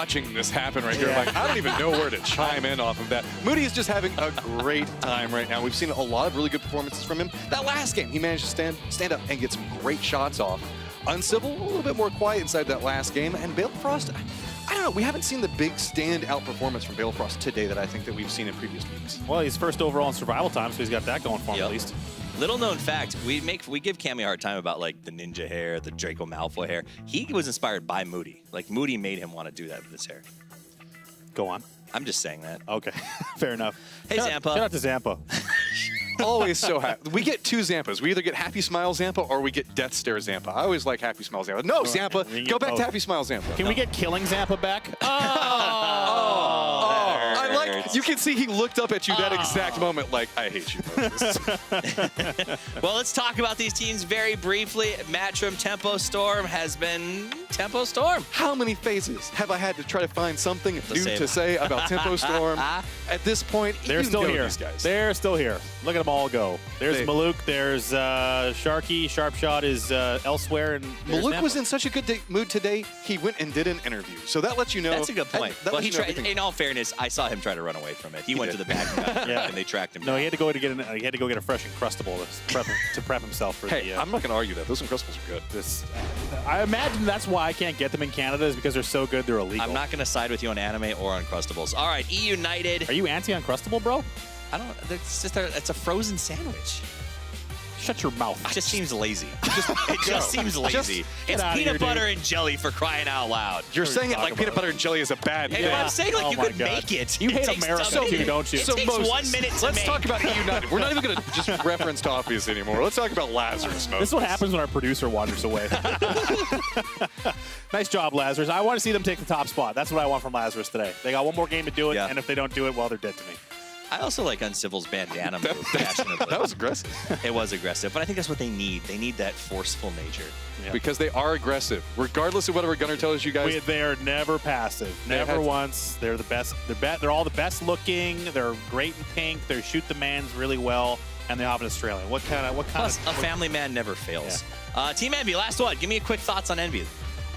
watching this happen right here. Like, I don't even know where to chime in off of that. Moody is just having a great time right now. We've seen a lot of really good performances from him. That last game, he managed to stand up and get some great shots off. Uncivil, a little bit more quiet inside that last game. And Balefrost, I don't know, we haven't seen the big standout performance from Balefrost today that I think that we've seen in previous weeks. Well, he's first overall in survival time, so he's got that going for him at least. Little known fact, we give Cammy a hard time about like the ninja hair, the Draco Malfoy hair. He was inspired by Moody. Like Moody made him want to do that with his hair. Go on. I'm just saying that. Okay, fair enough. Hey, Zampa. Shout out to Zampa. Always so happy. We get two Zampas. We either get Happy Smile Zampa or we get Death Stare Zampa. I always like Happy Smile Zampa. No, Zampa, go back to Happy Smile Zampa. Can we get Killing Zampa back? I like, you can see he looked up at you that exact moment like, I hate you, Moses. Well, let's talk about these teams very briefly. Match from Tempo Storm has been Tempo Storm. How many phases have I had to try to find something new to say about Tempo Storm? At this point, they're still here. These guys. They're still here. Look at them all go. There's Maluk. There's Sharky. Sharpshot is elsewhere. And Maluk was in such a good mood today, he went and did an interview. So that lets you know. That's a good point. Well, he tried, in all fairness, I saw him try to run away from it. He went to the back and they tracked him down. No, he had to go get a fresh Uncrustable to prep himself for the... I'm not going to argue that. Those Uncrustables are good. I imagine that's why I can't get them in Canada is because they're so good they're illegal. I'm not going to side with you on anime or Uncrustables. All right, E United. Are you anti-Uncrustable, bro? I don't. It's just it's a frozen sandwich. Shut your mouth. It just seems lazy. It just seems lazy. It's peanut butter and jelly for crying out loud. You're saying it like peanut butter and jelly is a bad thing. I'm saying like you could make it. You hate America too, don't you? It takes 1 minute to Let's make. talk about E United. We're not even going to just reference toffees anymore. Let's talk about Lazarus. This is what happens when our producer wanders away. Nice job, Lazarus. I want to see them take the top spot. That's what I want from Lazarus today. They got one more game to do it, and if they don't do it, well, they're dead to me. I also like Uncivil's bandana move passionately. That was aggressive. It was aggressive, but I think that's what they need. They need that forceful nature. Yeah. Because they are aggressive. Regardless of whatever Gunnar tells you guys. They are never passive. Never once. They're the best. They're all the best looking. They're great in pink. They shoot the mans really well, and they have an Australian. What kind Plus, a family man never fails. Yeah. Team Envy, last one. Give me a quick thoughts on Envy.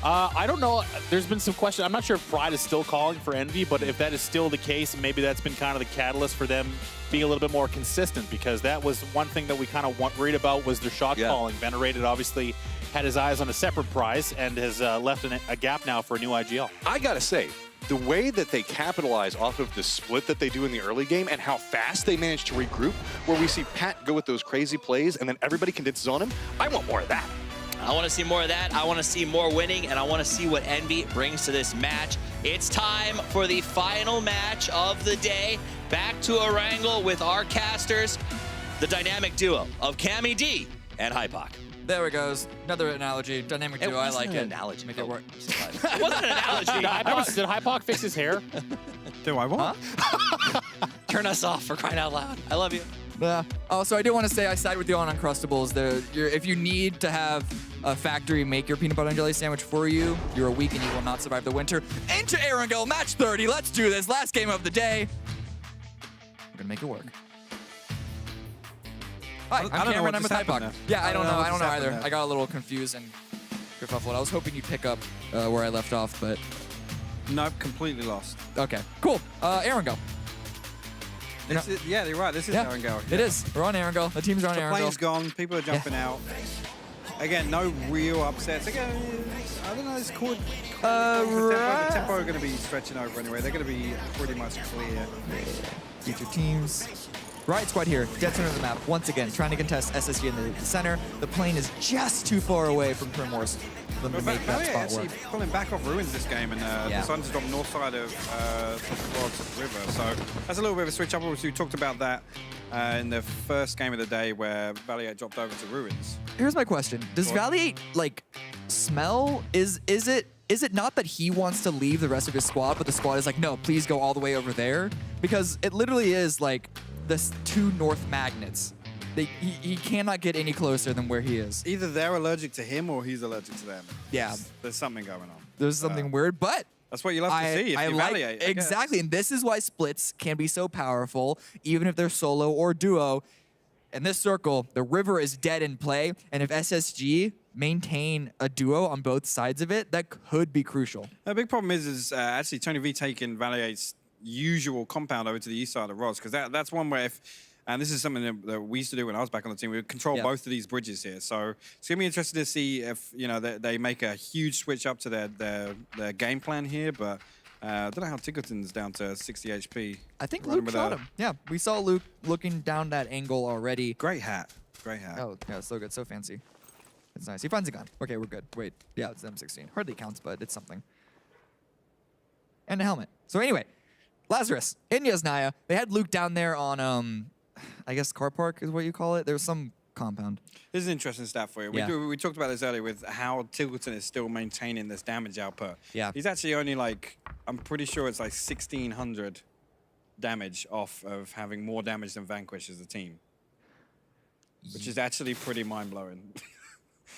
I don't know. There's been some questions. I'm not sure if Pride is still calling for Envy, but if that is still the case, maybe that's been kind of the catalyst for them being a little bit more consistent, because that was one thing that we kind of worried about was their shot calling. Venerated obviously had his eyes on a separate prize and has left a gap now for a new IGL. I got to say, the way that they capitalize off of the split that they do in the early game and how fast they manage to regroup, where we see Pat go with those crazy plays and then everybody condenses on him, I want more of that. I want to see more of that. I want to see more winning, and I want to see what Envy brings to this match. It's time for the final match of the day. Back to a wrangle with our casters, the dynamic duo of Cammy D and Hypoc. There it goes. Another analogy. Dynamic duo. I like it. Analogy. Make it work. It wasn't an analogy. Did Hypoc fix his hair? Do I what? Huh? Turn us off for crying out loud. I love you. Yeah. Also, I do want to say I side with you on Uncrustables. If you need to have a factory make your peanut butter and jelly sandwich for you, you're weak and you will not survive the winter. Into Erangel, match 30. Let's do this. Last game of the day. I'm gonna make it work. Hi, I'm Cameron. I'm with Hypoc. Yeah, I don't know. I don't know either. I got a little confused and kerfuffled. I was hoping you'd pick up where I left off, but nope, completely lost. Okay, cool. Erangel. Yeah, you're right. This is Erangel. It is. We're on Erangel. The team's on Erangel. The plane's gone. People are jumping out. Again, no real upsets. Again, I don't know. It's called. The tempo are going to be stretching over anyway. They're going to be pretty much clear. Future teams. Riot Squad here, dead center of the map, once again, trying to contest SSG in the center. The plane is just too far away from Primorse for them to make that spot work. Pulling back off Ruins this game, and the Suns dropped north side of the river, so that's a little bit of a switch up. Obviously, we talked about that in the first game of the day where Valiant dropped over to Ruins. Here's my question. Does Valiant, like, smell? Is it not that he wants to leave the rest of his squad, but the squad is like, no, please go all the way over there? Because it literally is, like, this two north magnets. He cannot get any closer than where he is. Either they're allergic to him or he's allergic to them. Yeah. There's something going on. There's something weird, but that's what you love to see if you Valiate. Exactly, and this is why splits can be so powerful, even if they're solo or duo. In this circle, the river is dead in play, and if SSG maintain a duo on both sides of it, that could be crucial. The big problem is actually Tony V taking Valiant's usual compound over to the east side of Roz, because that's one where and this is something that we used to do when I was back on the team, we would control both of these bridges here. So it's going to be interesting to see if, you know, they make a huge switch up to their game plan here, but I don't know how Tickleton's down to 60 HP. I think Luke shot him. Yeah, we saw Luke looking down that angle already. Great hat. Great hat. Oh, yeah, so good. So fancy. It's nice. He finds a gun. Okay, we're good. Wait. Yeah, it's M16. Hardly counts, but it's something. And a helmet. So anyway, Lazarus in Yasnaya. They had Luke down there on, I guess car park is what you call it. There was some compound. This is an interesting stat for you. Yeah. We talked about this earlier with how Tickleton is still maintaining this damage output. Yeah. He's actually only like, I'm pretty sure it's like 1,600 damage off of having more damage than Vanquish as a team. Which is actually pretty mind-blowing.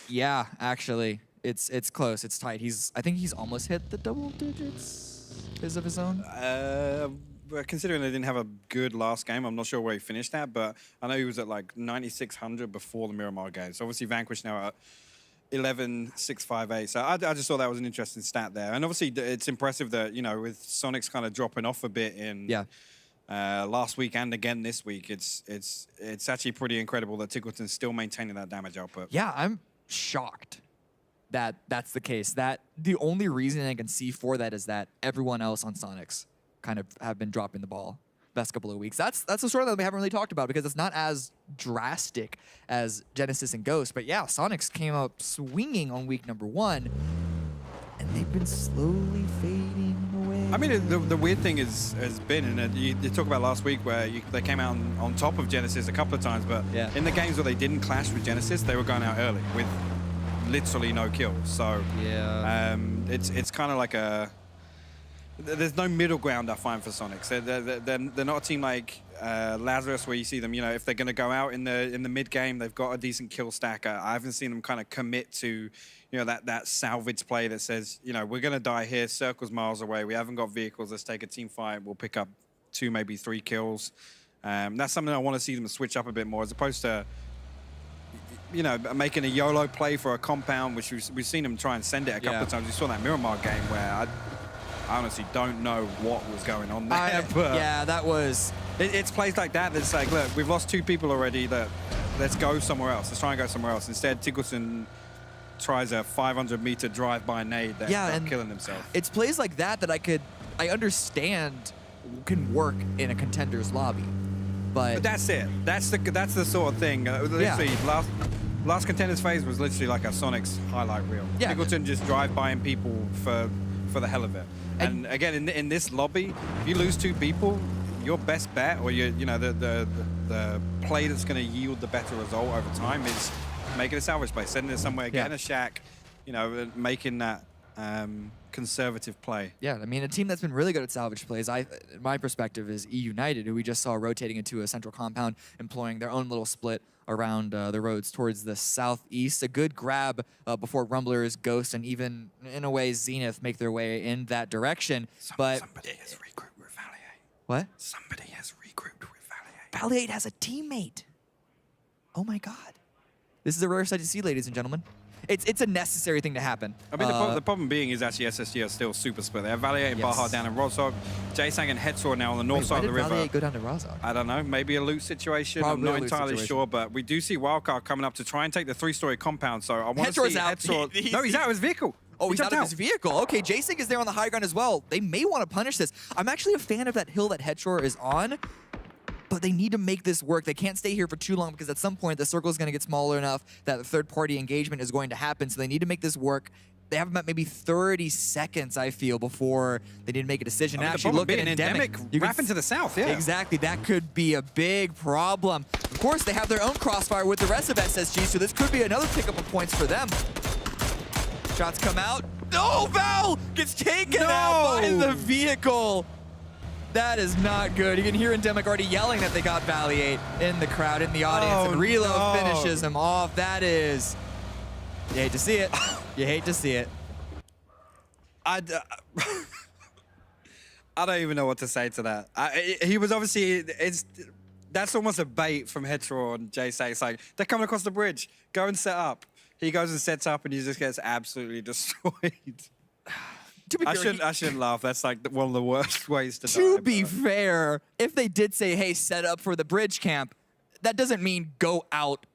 Yeah, actually. It's close. It's tight. I think he's almost hit the double digits because of his own. But considering they didn't have a good last game, I'm not sure where he finished at, but I know he was at like 9,600 before the Miramar game. So obviously Vanquish now at 11,658. So I just thought that was an interesting stat there. And obviously it's impressive that, you know, with Sonic's kind of dropping off a bit in last week and again this week, it's actually pretty incredible that Tickleton's still maintaining that damage output. Yeah, I'm shocked that that's the case. That the only reason I can see for that is that everyone else on Sonics kind of have been dropping the ball the past couple of weeks. That's the story that we haven't really talked about because it's not as drastic as Genesis and Ghost. But yeah, Sonics came up swinging on week number 1, and they've been slowly fading away. I mean, the weird thing has been, and you talk about last week where they came out on top of Genesis a couple of times, but in the games where they didn't clash with Genesis, they were going out early with literally no kills. So it's kind of like there's no middle ground, I find, for Sonics. They're not a team like Lazarus where you see them, you know, if they're going to go out in the mid game, they've got a decent kill stack. I haven't seen them kind of commit to, you know, that salvage play that says, you know, we're going to die here, circles miles away, we haven't got vehicles, let's take a team fight, we'll pick up 2, maybe 3 kills. That's something I want to see them switch up a bit more, as opposed to, you know, making a YOLO play for a compound, which we've seen them try and send it a couple of times. We saw that Miramar game where I honestly don't know what was going on there. Yeah, that was... It's plays like that that's like, look, we've lost 2 people already, let's go somewhere else. Let's try and go somewhere else. Instead, Tickleton tries a 500-meter drive-by nade that ends up killing himself. It's plays like that I understand can work in a contender's lobby. But that's it. That's the sort of thing. Literally, last contender's phase was literally like a Sonic's highlight reel. Yeah. Tickleton just drive-bying people for the hell of it. And again, in this lobby, if you lose 2 people, your best bet, or the play that's going to yield the better result over time is making a salvage play, sending it somewhere, getting a shack, you know, making that conservative play. Yeah, I mean, a team that's been really good at salvage plays, my perspective, is E United, who we just saw rotating into a central compound, employing their own little split around the roads towards the southeast. A good grab before Rumblers, Ghost, and even, in a way, Zenith make their way in that direction. But somebody has regrouped with Valiant. What? Somebody has regrouped with Valiant. Valiant has a teammate. Oh my God. This is a rare sight to see, ladies and gentlemen. It's a necessary thing to happen. I mean, the problem being is actually SSG are still super split. They have Valiant and Baja down in Rozhok. J-Sang and Hetzor now on the north side of the river. Why did Valiant go down to Rozhok? I don't know. Maybe a loot situation. Probably I'm not entirely sure, but we do see Wildcard coming up to try and take the 3-story compound. So I want to see Hetzor. No, he's out of his vehicle. Oh, he's out of his vehicle. Okay, J-Sig is there on the high ground as well. They may want to punish this. I'm actually a fan of that hill that Hetzor is on, but they need to make this work. They can't stay here for too long because at some point the circle is going to get smaller enough that the third-party engagement is going to happen. So they need to make this work. They have about maybe 30 seconds, I feel, before they need to make a decision. And actually look at Endemic wrapping to the south, yeah. Exactly. That could be a big problem. Of course, they have their own crossfire with the rest of SSG, so this could be another pickup of points for them. Shots come out. No, Val gets taken out by the vehicle. That is not good. You can hear Endemic already yelling that they got Valiate in the crowd, in the audience, and Reload finishes him off. That is... You hate to see it. You hate to see it. I don't even know what to say to that. He was obviously... That's almost a bait from Hetero and J-Say. It's like, they're coming across the bridge. Go and set up. He goes and sets up, and he just gets absolutely destroyed. To be fair, I shouldn't laugh. That's like one of the worst ways to die. to be fair, if they did say, hey, set up for the bridge camp, that doesn't mean go out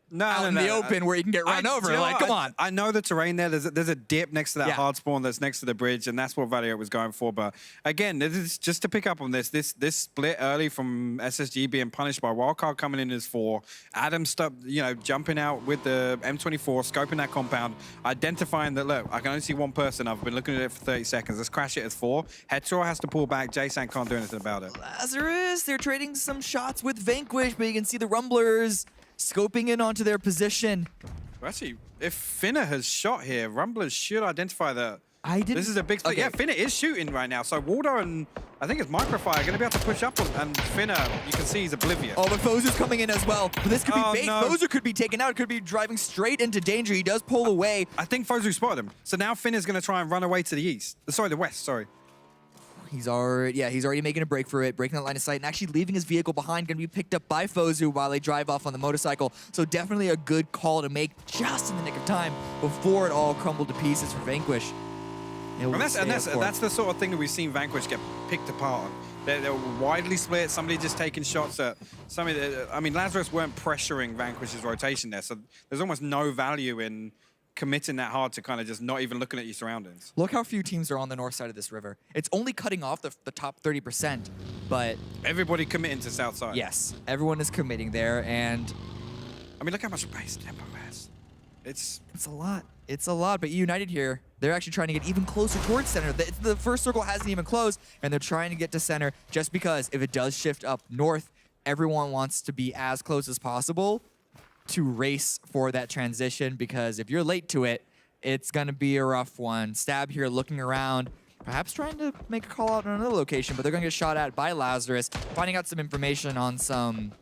in the open where you can get run over. Like, come on. I know the terrain there. There's a dip next to that Yeah. hard spawn that's next to the bridge, and that's what Valiant was going for. But again, this is just to pick up on this split early from SSG being punished by Wildcard coming in as 4. Adam jumping out with the M24, scoping that compound, identifying that, look, I can only see one person. I've been looking at it for 30 seconds. Let's crash it as 4. Headshot has to pull back. Jason can't do anything about it. Lazarus, they're trading some shots with Vanquish, but you can see the Rumblers scoping in onto their position. Actually, if Finna has shot here, Rumblers should identify that. This is a big split. Okay. Yeah, Finna is shooting right now. So Waldo and I think it's Microfire are going to be able to push up on, and Finna, you can see he's oblivious. Oh, but Fozu's coming in as well. But this could be bait. No. Fozu could be taken out. Could be driving straight into danger. He does pull away. I think Fozu spotted him. So now Finna's going to try and run away to the east. Sorry, the west, sorry. He's already making a break for it, breaking that line of sight, and actually leaving his vehicle behind, going to be picked up by Fozu while they drive off on the motorcycle. So definitely a good call to make just in the nick of time before it all crumbled to pieces for Vanquish. And that's the sort of thing that we've seen Vanquish get picked apart on. They're widely split. Somebody just taking shots at somebody. I mean, Lazarus weren't pressuring Vanquish's rotation there, so there's almost no value in committing that hard to kind of just not even looking at your surroundings. Look how few teams are on the north side of this river. It's only cutting off the top 30%, but Everybody committing to south side. yes, everyone is committing there, and I mean, look how much base Tempo has. It's it's a lot. It's a lot, but United here, they're actually trying to get even closer towards center. The first circle hasn't even closed, and they're trying to get to center just because if it does shift up north, everyone wants to be as close as possible to race for that transition, because if you're late to it, it's going to be a rough one. Stab here looking around, perhaps trying to make a call out on another location, but they're going to get shot at by Lazarus, finding out some information on some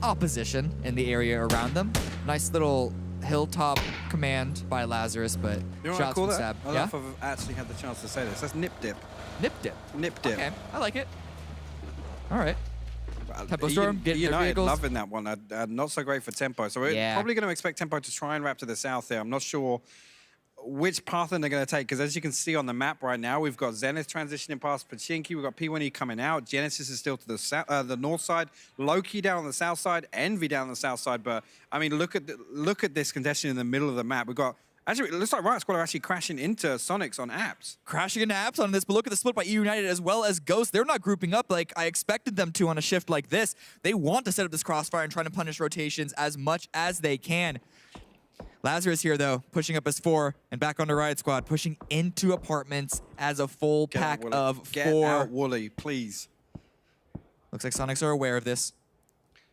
opposition in the area around them. Nice little hilltop command by Lazarus, but You know what I shots call from that? Stab. I don't Yeah? know if I've actually had the chance to say this. That's nip dip. Nip dip. Nip dip. Okay, I like it. All right. Tempo United Storm, getting their vehicles. loving that one. Not so great for Tempo. So we're Yeah. probably going to expect Tempo to try and wrap to the south there. I'm not sure which path they're going to take, because as you can see on the map right now, we've got Zenith transitioning past Pachinki. We've got P1E coming out. Genesis is still to the south, the north side. Loki down on the south side. Envy down on the south side. But I mean, look at this congestion in the middle of the map. We've got. Actually, it looks like Riot Squad are actually crashing into Sonics on apps. Crashing into apps on this, but look at the split by EU United as well as Ghost. They're not grouping up like I expected them to on a shift like this. They want to set up this crossfire and try to punish rotations as much as they can. Lazarus here, though, pushing up as 4 and back onto Riot Squad, pushing into apartments as a full pack of 4. Get out, Wooly, please. Looks like Sonics are aware of this.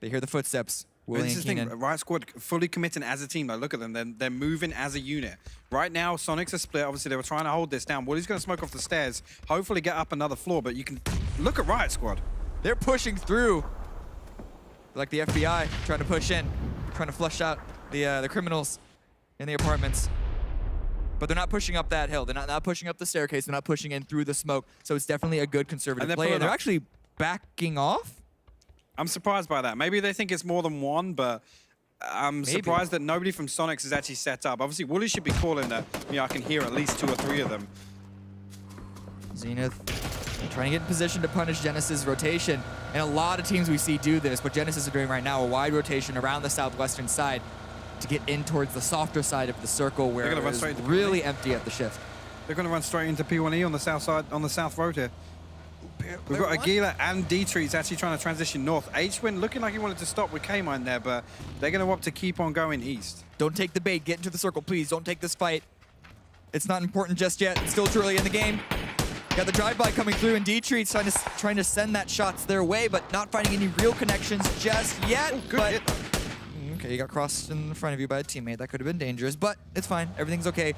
They hear the footsteps. Willie This and is the thing, Keenan. Riot Squad fully committing as a team. Though. Look at them. They're moving as a unit. Right now, Sonics are split. Obviously, they were trying to hold this down. Wooly's going to smoke off the stairs, hopefully get up another floor. But you can look at Riot Squad. They're pushing through. Like the FBI, trying to push in, trying to flush out the criminals in the apartments. But they're not pushing up that hill. They're not pushing up the staircase. They're not pushing in through the smoke. So it's definitely a good conservative they're play. pulling And they're up. actually backing off. I'm surprised by that. Maybe they think it's more than one, but I'm Maybe. surprised that nobody from Sonics is actually set up. Obviously, Wooly should be calling that. I can hear at least 2 or 3 of them. Zenith trying to get in position to punish Genesis' rotation. And a lot of teams we see do this. What Genesis are doing right now, a wide rotation around the southwestern side to get in towards the softer side of the circle where gonna run it's straight into really empty at the shift. They're going to run straight into P1E on the south side, on the south road here. We've got Aguila and D-Trees actually trying to transition north. H-Win looking like he wanted to stop with K-Mine there, but they're going to opt to keep on going east. Don't take the bait. Get into the circle, please. Don't take this fight. It's not important just yet. It's still too early in the game. Got the drive-by coming through, and D-Trees trying to send that shots their way, but not finding any real connections just yet. Good but, hit, though. Okay, you got crossed in front of you by a teammate. That could have been dangerous, but it's fine. Everything's okay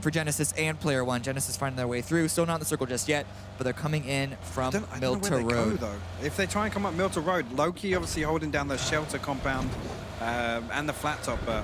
for Genesis and Player One. Genesis finding their way through. Still not in the circle just yet, but they're coming in from I don't know Milta where they Road. go, though. If they try and come up Milta Road, Loki obviously holding down the shelter compound and the flat top, but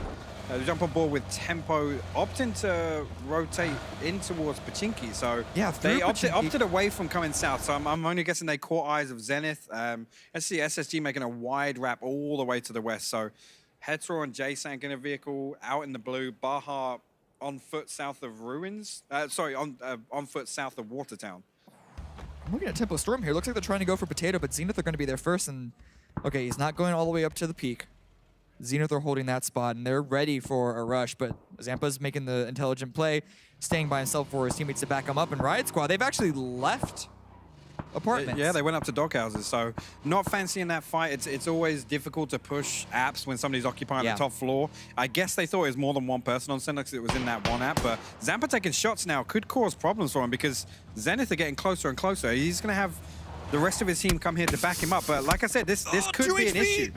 they jump on board with Tempo, opting to rotate in towards Pachinki. So Yeah, they through Pachinki. opted away from coming south. So I'm only guessing they caught eyes of Zenith. I see SSG making a wide wrap all the way to the west. So Hetero and J-Sank in a vehicle out in the blue. Baja on foot south of Ruins. On foot south of Watertown. I'm looking at Tempo Storm here. Looks like they're trying to go for Potato, but Zenith are going to be there first. And okay, he's not going all the way up to the peak. Zenith are holding that spot, and they're ready for a rush, but Zampa's making the intelligent play, staying by himself for his teammates to back him up. And Riot Squad, they've actually left apartments. Yeah, they went up to doghouses, so not fancying that fight. It's always difficult to push apps when somebody's occupying the top floor. I guess they thought it was more than one person on Zenith because it was in that one app, but Zampa taking shots now could cause problems for him because Zenith are getting closer and closer. He's going to have the rest of his team come here to back him up, but like I said, this could be an issue.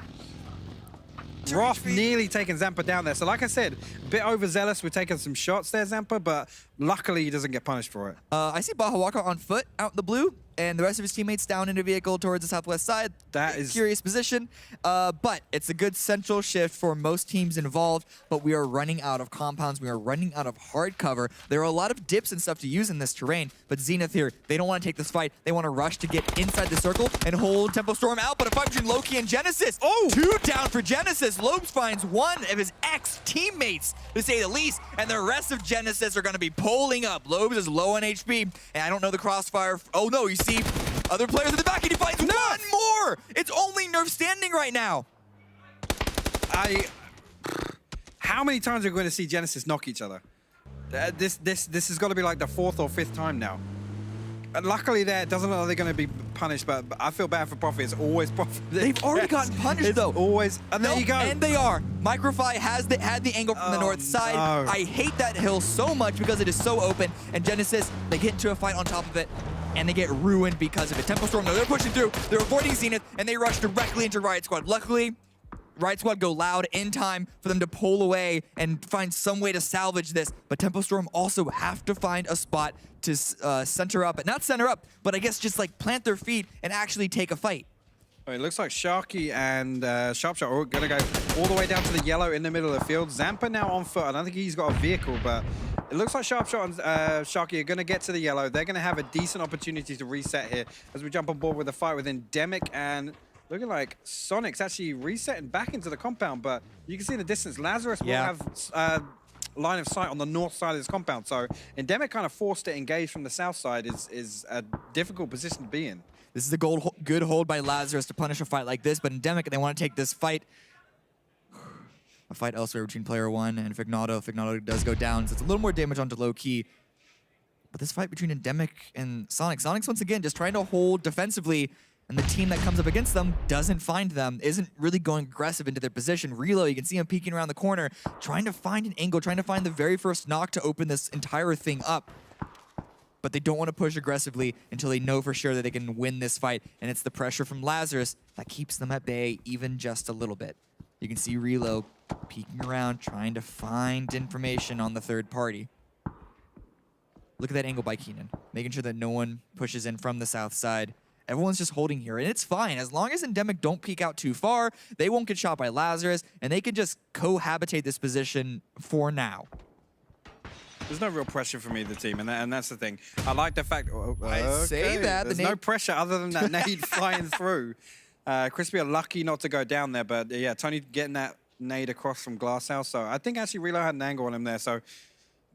Roth nearly taking Zampa down there. So like I said, a bit overzealous with taking some shots there, Zampa, but luckily he doesn't get punished for it. I see Bahawaka on foot out in the blue, and the rest of his teammates down in a vehicle towards the southwest side. That is curious position, but it's a good central shift for most teams involved, but we are running out of compounds. We are running out of hard cover. There are a lot of dips and stuff to use in this terrain, but Zenith here, they don't want to take this fight. They want to rush to get inside the circle and hold Tempo Storm out, but a fight between Loki and Genesis. Oh! 2 down for Genesis. Lobes finds one of his ex-teammates, to say the least, and the rest of Genesis are going to be pulling up. Lobes is low on HP, and I don't know the crossfire. Oh no, you see other players in the back, and he finds one more! It's only Nerf standing right now. How many times are we going to see Genesis knock each other? This has got to be like the 4th or 5th time now. And luckily there, it doesn't look like they're going to be punished, but I feel bad for Profit. It's always Profit. They've already gotten punished, though. Always. And there you go. And they are. Microfy had the angle from the north side. No. I hate that hill so much because it is so open. And Genesis, they get into a fight on top of it, and they get ruined because of it. Tempo Storm, no, they're pushing through. They're avoiding Zenith, and they rush directly into Riot Squad. Luckily, Riot Squad go loud in time for them to pull away and find some way to salvage this. But Tempo Storm also have to find a spot to center up. Not center up, but I guess just like plant their feet and actually take a fight. Oh, it looks like Sharky and Sharpshot are going to go all the way down to the yellow in the middle of the field. Zampa now on foot. I don't think he's got a vehicle, but it looks like Sharpshot and Sharky are going to get to the yellow. They're going to have a decent opportunity to reset here as we jump on board with the fight with Endemic and looking like Sonic's actually resetting back into the compound, but you can see in the distance, Lazarus will have line of sight on the north side of this compound. So Endemic kind of forced to engage from the south side is a difficult position to be in. This is a good hold by Lazarus to punish a fight like this, but Endemic, they want to take this fight. A fight elsewhere between player 1 and Fignato. Fignato does go down, so it's a little more damage onto low key. But this fight between Endemic and Sonic. Sonic's once again just trying to hold defensively, and the team that comes up against them doesn't find them, isn't really going aggressive into their position. Relo, you can see him peeking around the corner, trying to find an angle, trying to find the very first knock to open this entire thing up. But they don't want to push aggressively until they know for sure that they can win this fight. And it's the pressure from Lazarus that keeps them at bay even just a little bit. You can see Relo peeking around, trying to find information on the third party. Look at that angle by Keenan, making sure that no one pushes in from the south side. Everyone's just holding here, and it's fine. As long as Endemic don't peek out too far, they won't get shot by Lazarus, and they can just cohabitate this position for now. There's no real pressure for me, the team, and that's the thing. I like the fact... I say that. There's no pressure other than that nade flying through. Crispy are lucky not to go down there, but yeah, Tony getting that nade across from Glasshouse. So I think actually Relo had an angle on him there, so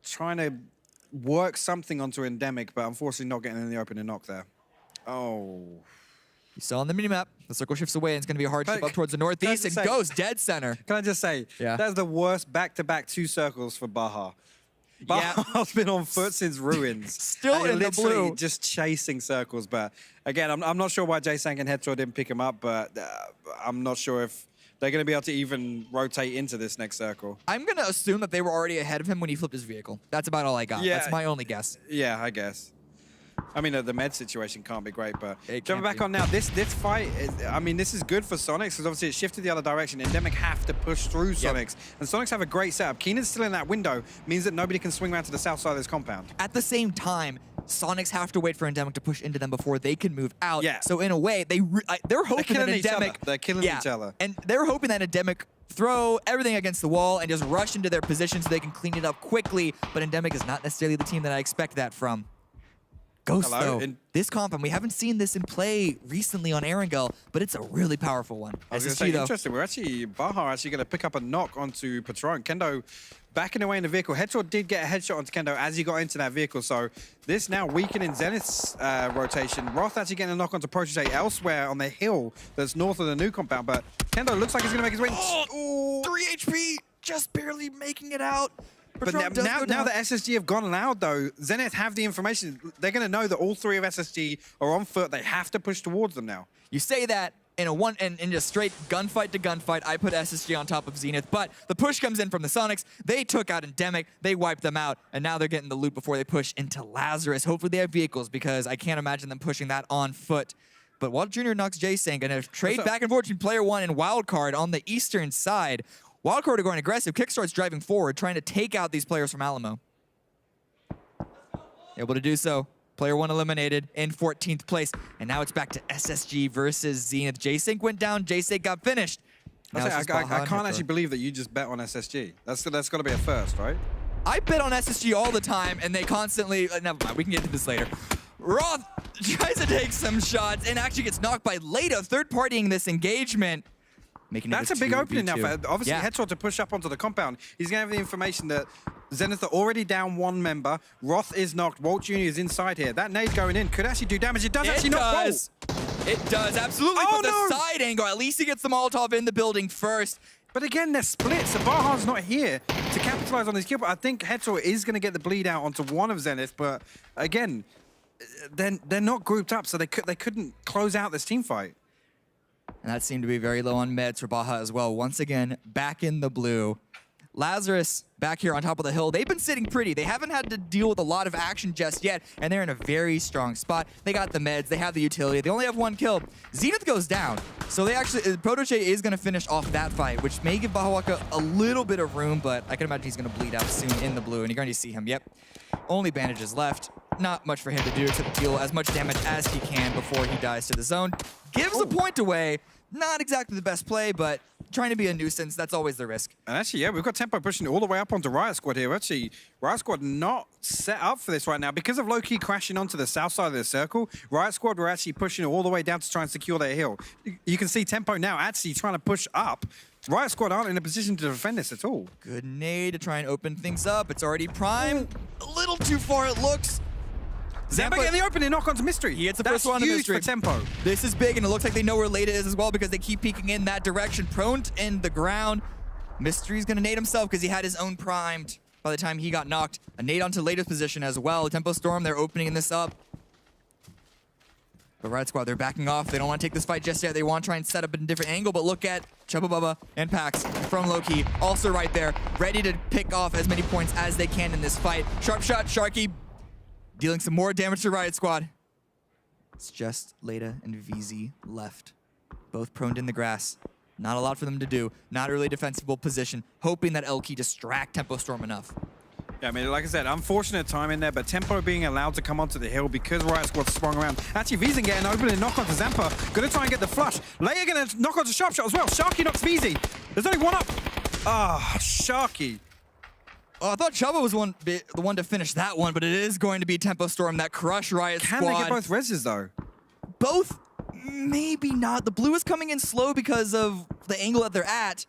trying to work something onto Endemic, but unfortunately not getting in the opening knock there. Oh. You saw on the minimap, the circle shifts away, and it's going to be a hard shift up towards the northeast, and goes dead center. Can I just say, that's the worst back-to-back 2 circles for Baja. Baja's been on foot since Ruins. Still in the blue. Just chasing circles, but again, I'm not sure why J-Sank and Hetro didn't pick him up, but I'm not sure if they're going to be able to even rotate into this next circle. I'm going to assume that they were already ahead of him when he flipped his vehicle. That's about all I got. Yeah. That's my only guess. Yeah, I guess. I mean, the med situation can't be great, but jumping back on now, this fight, I mean, this is good for Sonics because obviously it shifted the other direction. Endemic have to push through Sonics, and Sonics have a great setup. Keenan's still in that window, means that nobody can swing around to the south side of this compound. At the same time, Sonics have to wait for Endemic to push into them before they can move out. Yeah. So in a way, they're hoping that Endemic... They're killing each other. And they're hoping that Endemic throw everything against the wall and just rush into their position so they can clean it up quickly, but Endemic is not necessarily the team that I expect that from. Ghost, Hello, though, this compound, we haven't seen this in play recently on Erangel, but it's a really powerful one. I was going to say, interesting. We're actually, Baja actually going to pick up a knock onto Patron. Kendo backing away in the vehicle. Headshot did get a headshot onto Kendo as he got into that vehicle. So this now weakening Zenith's rotation. Roth actually getting a knock onto Protege elsewhere on the hill that's north of the new compound. But Kendo looks like he's going to make his way. Oh, 3 HP, just barely making it out. But now that SSG have gone loud, though, Zenith have the information. They're going to know that all 3 of SSG are on foot. They have to push towards them now. You say that in just straight gunfight to gunfight, I put SSG on top of Zenith, but the push comes in from the Sonics. They took out Endemic, they wiped them out, and now they're getting the loot before they push into Lazarus. Hopefully they have vehicles, because I can't imagine them pushing that on foot. But Wild Jr. knocks J-Sank, and a trade back and forth between player 1 and Wildcard on the eastern side. Wildcard are going aggressive. Kickstart's driving forward, trying to take out these players from Alamo. Able to do so. Player 1 eliminated in 14th place. And now it's back to SSG versus Zenith. J-Sync went down. J-Sync got finished. I can't actually believe that you just bet on SSG. That's got to be a first, right? I bet on SSG all the time, and they constantly... never mind, we can get to this later. Roth tries to take some shots and actually gets knocked by Leda, third-partying this engagement. That's a big opening now. Obviously, Headshot to push up onto the compound. He's going to have the information that Zenith are already down 1 member. Roth is knocked. Walt Jr. is inside here. That nade going in could actually do damage. It does actually knock Walt. It does, absolutely. Oh, but the side angle, at least he gets the Molotov in the building first. But again, they're split, so Baja's not here to capitalize on this kill. But I think Headshot is going to get the bleed out onto one of Zenith. But again, they're not grouped up, so they couldn't close out this team fight. And that seemed to be very low on meds for Baja as well. Once again, back in the blue. Lazarus back here on top of the hill. They've been sitting pretty. They haven't had to deal with a lot of action just yet, and they're in a very strong spot. They got the meds. They have the utility. They only have 1 kill. Zenith goes down. So they actually, Protege is going to finish off that fight, which may give Bahawaka a little bit of room, but I can imagine he's going to bleed out soon in the blue, and you're going to see him. Yep. Only bandages left. Not much for him to do except deal as much damage as he can before he dies to the zone. Gives a point away. Not exactly the best play, but trying to be a nuisance, that's always the risk. And actually, yeah, we've got Tempo pushing all the way up onto Riot Squad here. Actually, Riot Squad not set up for this right now. Because of low-key crashing onto the south side of the circle, Riot Squad were actually pushing all the way down to try and secure their hill. You can see Tempo now actually trying to push up. Riot Squad aren't in a position to defend this at all. Good nade to try and open things up. It's already primed. A little too far, it looks. Zampa getting the opening knock onto Mystery. He gets the first one on Mystery. For Tempo. This is big, and it looks like they know where Leda is as well because they keep peeking in that direction. Prone in the ground. Mystery's going to nade himself because he had his own primed by the time he got knocked. A nade onto Leda's position as well. Tempo Storm, they're opening this up. But Riot Squad, they're backing off. They don't want to take this fight just yet. They want to try and set up in a different angle, but look at Chubba Bubba and Pax from Loki, also right there, ready to pick off as many points as they can in this fight. Sharp shot, Sharky, dealing some more damage to Riot Squad. It's just Leda and VZ left. Both proned in the grass. Not a lot for them to do. Not a really defensible position. Hoping that Elky distract Tempo Storm enough. Yeah, I mean, like I said, unfortunate time in there, but Tempo being allowed to come onto the hill because Riot Squad sprung around. Actually, VZ getting open and knock onto Zampa. Gonna try and get the flush. Leia gonna knock onto Sharp Shot as well. Sharky knocks VZ. There's only 1 up. Ah, Sharky. Oh, I thought Chubba was the one to finish that one, but it is going to be Tempo Storm that crush Riot Squad. Can they get both reses, though? Both? Maybe not. The blue is coming in slow because of the angle that they're at.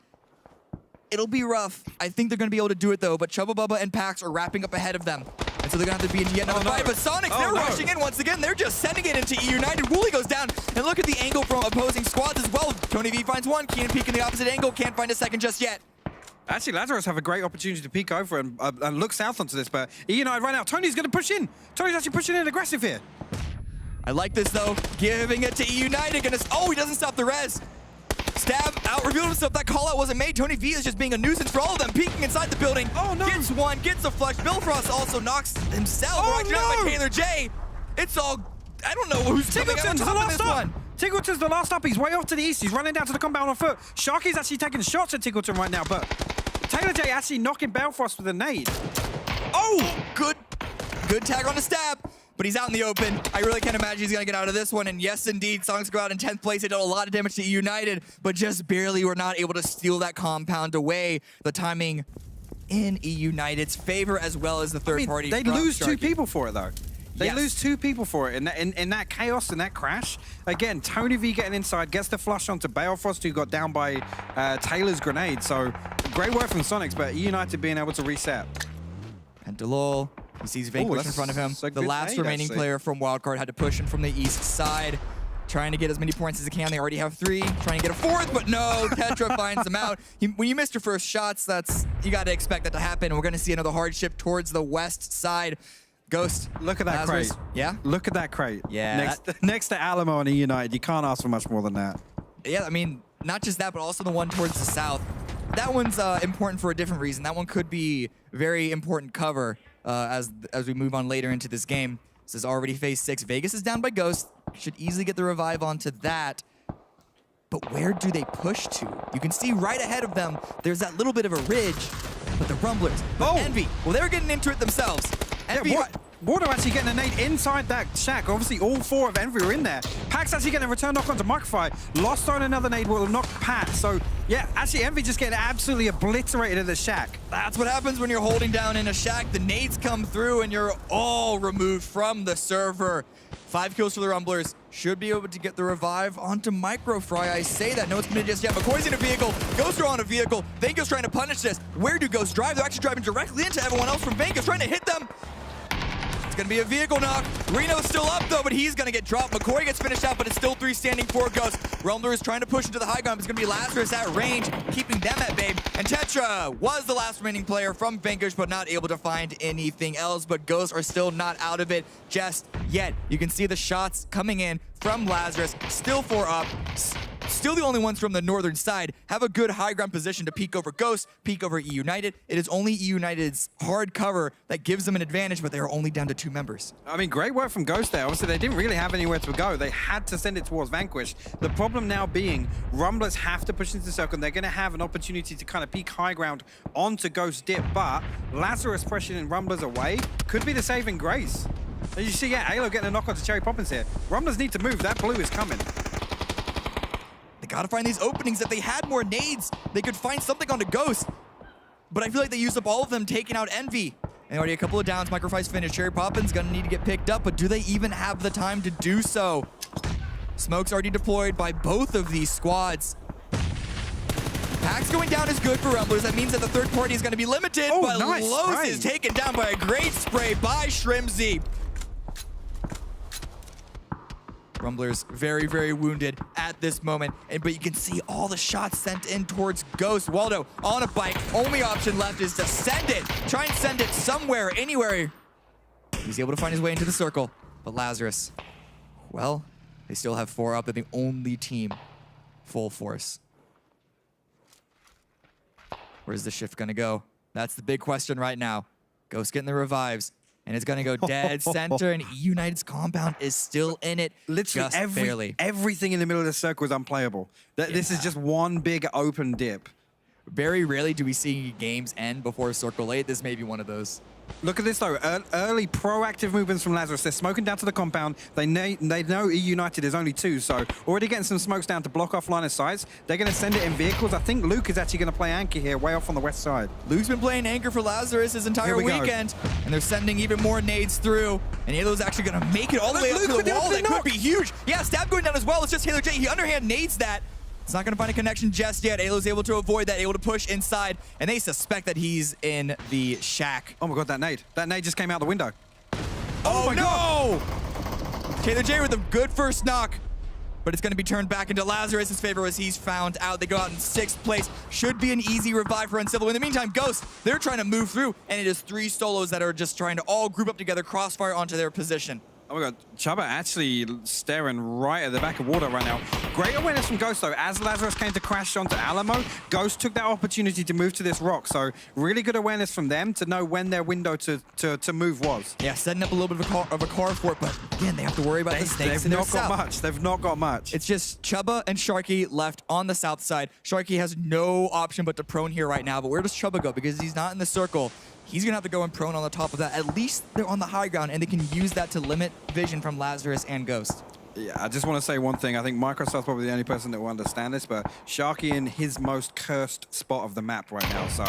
It'll be rough. I think they're going to be able to do it, though, but Chubba Bubba and Pax are wrapping up ahead of them. And so they're going to have to be in yet another fight. But Sonics, they're rushing in once again. They're just sending it into E United. Wooly goes down. And look at the angle from opposing squads as well. Tony V finds one. Keenan peek in the opposite angle. Can't find a second just yet. Actually, Lazarus have a great opportunity to peek over and look south onto this, but E United right now. Tony's going to push in. Tony's actually pushing in aggressive here. I like this, though. Giving it to E United. Oh, he doesn't stop the res. Stab out, revealed himself. That call out wasn't made. Tony V is just being a nuisance for all of them. Peeking inside the building. Oh, no. Gets one, gets a flush. Bill Frost also knocks himself. Oh, Knocked no. by Taylor J. It's all, I don't know who's coming out on top of this one. Tiggleton's the last up. He's way off to the east. He's running down to the compound on foot. Sharky's actually taking shots at Tiggleton right now, but Taylor J actually knocking Belfrost with a nade. Oh, good tag on the stab. But he's out in the open. I really can't imagine he's going to get out of this one. And yes, indeed, Sonics go out in 10th place. They did a lot of damage to United, but just barely were not able to steal that compound away. The timing in E United's favor as well as the third party. They'd lose 2 people for it, though. They Yes. lose 2 people for it in that chaos, in that crash. Again, Tony V getting inside, gets the flush onto Balefrost, who got down by Taylor's grenade. So great work from Sonics, but United being able to reset. And Delol, he sees Vanquish in that's front of him. a The good nade, remaining player from Wildcard had to push in from the east side, trying to get as many points as he can. They already have 3, trying to get a 4th, but no, Tetra finds him out. When you miss your first shots, you got to expect that to happen. We're going to see another hardship towards the west side. Ghost. Look at that Lazarus. crate. Yeah? Look at that crate. Yeah. Next to Alamo and United, you can't ask for much more than that. Yeah, I mean, not just that, but also the one towards the south. That one's important for a different reason. That one could be very important cover as we move on later into this game. This is already phase 6. Vegas is down by Ghost. Should easily get the revive onto that. But where do they push to? You can see right ahead of them, there's that little bit of a ridge. But the Rumblers, but Envy, well, they're getting into it themselves. Envy, Yeah, Water actually getting a nade inside that shack. Obviously, all 4 of Envy are in there. Pack's actually getting a return knock onto Microfy. Lost on another nade will knock Pat. So, yeah, actually, Envy just getting absolutely obliterated in the shack. that's what happens when you're holding down in a shack. The nades come through and you're all removed from the server. 5 kills for the Rumblers. Should be able to get the revive onto Microfry. I say that. No, it's committed just yet. McCoy's in a vehicle. Ghost are on a vehicle. Vanko's trying to punish this. Where do Ghosts drive? They're actually driving directly into everyone else from Vanko, trying to hit them. It's going to be a vehicle knock. Reno's still up, though, but he's going to get dropped. McCoy gets finished out, but it's still 3 standing for Ghost. Rumbler is trying to push into the high ground. It's going to be Lazarus at range, keeping them at bay. And Tetra was the last remaining player from Vanquish, but not able to find anything else. But Ghosts are still not out of it just yet. You can see the shots coming in from Lazarus. Still 4 up. Still the only ones from the northern side have a good high ground position to peek over Ghost, peek over E United. It is only E United's hard cover that gives them an advantage, but they are only down to 2 members. I mean, great work from Ghost there. Obviously, they didn't really have anywhere to go. They had to send it towards Vanquish. The problem now being, Rumblers have to push into the circle, and they're going to have an opportunity to kind of peek high ground onto Ghost dip, but Lazarus pressuring Rumblers away could be the saving grace. As you see, yeah, Halo getting a knock onto Cherry Poppins here. Rumblers need to move. That blue is coming. They gotta find these openings. If they had more nades, they could find something onto Ghost. But I feel like they used up all of them, taking out Envy. And already a couple of downs. Microfy's finished. Cherry Poppins gonna need to get picked up, but do they even have the time to do so? Smoke's already deployed by both of these squads. Pack's going down is good for Rumblers. That means that the third party is going to be limited, Oh, but nice Los spray. is taken down by a great spray by Shrimzy. Rumblers very, very wounded at this moment, but you can see all the shots sent in towards Ghost. Waldo on a bike. Only option left is to send it. Try and send it somewhere, anywhere. He's able to find his way into the circle, but Lazarus, well, they still have 4 up. They're the only team full force. Where's the shift gonna go? That's the big question right now. Ghost getting the revives, and it's gonna go dead center, and United's compound is still in it. Literally just barely. everything in the middle of the circle is unplayable. This is just one big open dip. Very rarely do we see games end before Circle 8. This may be one of those. Look at this, though. Early proactive movements from Lazarus. They're smoking down to the compound. They know E United is only 2, so already getting some smokes down to block off line of sights. They're going to send it in vehicles. I think Luke is actually going to play anchor here, way off on the west side. Luke's been playing anchor for Lazarus his entire Here we go. weekend, and they're sending even more nades through. And Halo's actually going to make it all the way up Luke to with the the wall. That opening knock. could be huge. Yeah, stab going down as well. It's just Halo J. He underhand nades that. It's not going to find a connection just yet. Halo's able to avoid that, able to push inside, and they suspect that he's in the shack. Oh my god, that nade. That nade just came out the window. Oh, my no! Taylor J with a good first knock, but it's going to be turned back into Lazarus' favor as he's found out. They go out in 6th place. Should be an easy revive for Uncivil. In the meantime, Ghost, they're trying to move through, and it is 3 solos that are just trying to all group up together, crossfire onto their position. Oh my god, Chuba actually staring right at the back of water right now. Great awareness from Ghost, though. As Lazarus came to crash onto Alamo, Ghost took that opportunity to move to this rock. So really good awareness from them to know when their window to move was. Yeah, setting up a little bit of a car for it, but again, they have to worry about the snakes They've in their not got south. much. They've not got much. It's just Chuba and Sharky left on the south side. Sharky has no option but to prone here right now, but where does Chuba go? Because he's not in the circle. He's going to have to go and prone on the top of that. At least they're on the high ground, and they can use that to limit vision from Lazarus and Ghost. Yeah, I just want to say one thing. I think Microsoft's probably the only person that will understand this, but Sharky in his most cursed spot of the map right now. So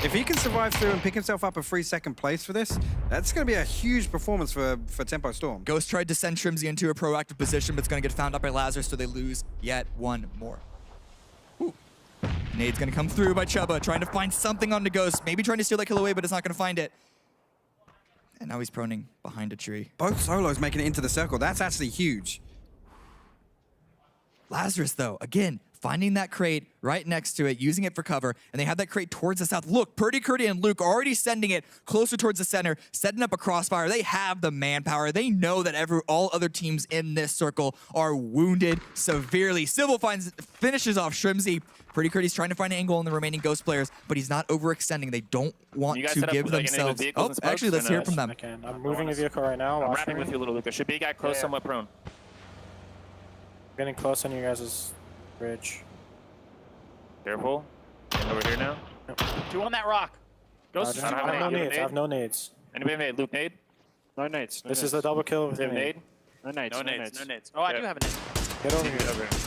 if he can survive through and pick himself up a 3-second place for this, that's going to be a huge performance for Tempo Storm. Ghost tried to send Trimsy into a proactive position, but it's going to get found out by Lazarus, so they lose yet one more. Ooh. Nade's going to come through by Chuba, trying to find something on the Ghost. Maybe trying to steal that kill away, but it's not going to find it. And now he's proning behind a tree. Both solos making it into the circle. That's actually huge. Lazarus, though, again, finding that crate right next to it, using it for cover, and they have that crate towards the south. Look, Purdy, Curdy, and Luke already sending it closer towards the center, setting up a crossfire. They have the manpower. They know that all other teams in this circle are wounded severely. Civil finishes off Shrimsy. Purdy Curdy's trying to find an angle on the remaining Ghost players, but he's not overextending. They don't want to give themselves... Oh, actually, let's hear it from them. I'm moving a vehicle right now. I'm wrapping with you, little Luke. There should be a guy close, somewhat prone. Getting close on you guys' bridge. Careful. Getting over here now. Two on that rock. Ghost. I have no nades. I have no nades. Anybody have nade? Luke, nade? No nades. This is the double kill with Have nade. nade? No nades. No No nades. nades. No nades. Oh, I do have a nade. Get over here. Over here.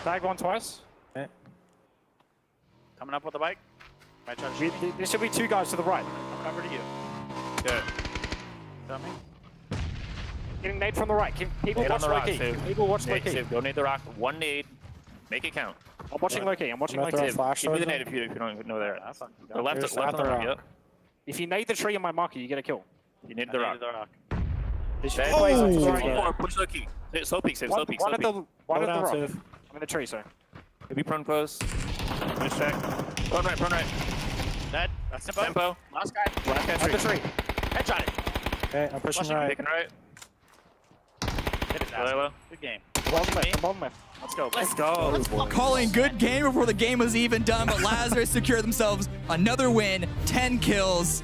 Tag one twice. Okay. Coming up with the bike. Might try to We, shoot me. there should be two guys to the right. Coming over to you. Good. Got me? Getting nade from the right. People Nade on watch the low rock, key. Save. People watch low Nade, key. save. Go nade the rock. One nade. Make it count. I'm watching low key. I'm watching low throw a key. flash Give me the over nade if you don't know there. That's fine. The left, Here's left at on the the rock. rock. Yep. If you nade the tree in my marker, you get a kill. You need the rock. The rock. They should Bad play plays. to the Push right. forward, push low key. Slow peek, save. Slow peek. One Slow at the peek. rock. Save. I'm in the tree, sir. Maybe prone post. Finish check. Prone right. Prone right. Dead. That's tempo. Tempo. Last guy. Last guy At the tree. Headshot it. Okay, I'm pushing Flushing, right. Taking right. Hit it, Hello. Aspen. Good game. Bottom left. Bottom left. Let's go. Let's go. Calling good game before the game was even done, but Lazarus secured themselves another win, 10 kills,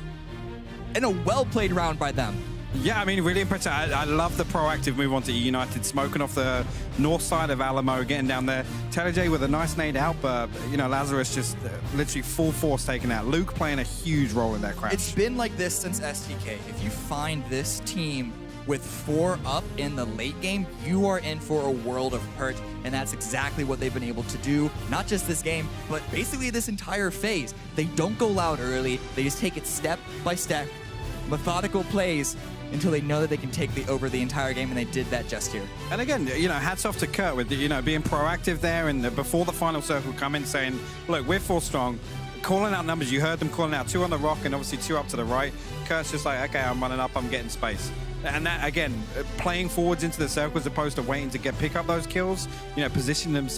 and a well-played round by them. Yeah, I mean, really impressive. I love the proactive move onto E United, smoking off the north side of Alamo, getting down there. J with a nice nade out, but, you know, Lazarus just literally full force taken out. Luke playing a huge role in that crash. It's been like this since STK. If you find this team with 4 up in the late game, you are in for a world of hurt, and that's exactly what they've been able to do, not just this game, but basically this entire phase. They don't go loud early, they just take it step by step, methodical plays, until they know that they can take over the entire game, and they did that just here. And again, you know, hats off to Kurt with, you know, being proactive there and before the final circle come in saying, look, we're 4 strong, calling out numbers. You heard them calling out 2 on the rock and obviously 2 up to the right. Kurt's just like, okay, I'm running up, I'm getting space. And that, again, playing forwards into the circle as opposed to waiting to pick up those kills, you know, positioning themselves